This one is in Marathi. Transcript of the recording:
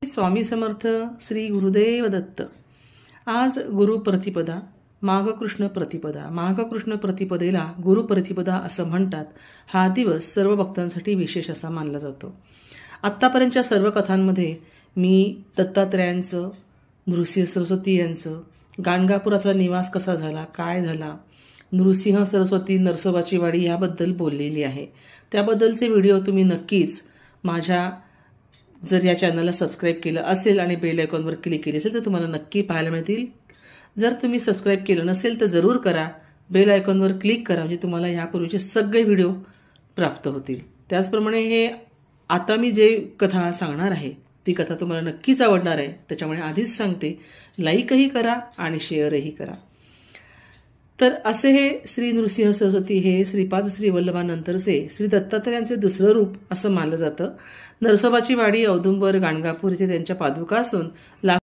स्वामी समर्थ श्री गुरुदेव दत्त। आज गुरुप्रतिपदा, माघकृष्ण प्रतिपदा। माघकृष्ण प्रतिपदेला गुरुप्रतिपदा असं म्हणतात। हा दिवस सर्व भक्तांसाठी विशेष असा मानला जातो। आत्तापर्यंतच्या सर्व कथांमध्ये मी दत्तात्रयांचं, नृसिंह सरस्वती यांचं, गाणगापुरातला निवास कसा झाला, काय झाला, नृसिंह सरस्वती नरसोबाची वाडी याबद्दल बोललेली आहे। त्याबद्दलचे व्हिडिओ तुम्ही नक्कीच माझ्या जर या चॅनलला सबस्क्राईब केलं असेल आणि बेल आयकॉनवर क्लिक केली असेल तर तुम्हाला नक्की पाहायला मिळतील। जर तुम्ही सबस्क्राईब केलं नसेल तर जरूर करा, बेल आयकॉनवर क्लिक करा, म्हणजे तुम्हाला यापूर्वीचे सगळे व्हिडिओ प्राप्त होतील। त्याचप्रमाणे हे आता मी जे कथा सांगणार आहे ती कथा तुम्हाला नक्कीच आवडणार आहे, त्याच्यामुळे आधीच सांगते, लाईकही करा आणि शेअरही करा। तर असे हे श्री नृसिंह सरस्वती हे श्रीपाद श्री वल्लभानंतरचे श्री दत्तात्रयांचे दुसरं रूप असं मानलं जातं। नरसोबाची वाडी औदुंबर गाणगापूर इथे त्यांच्या पादुका असून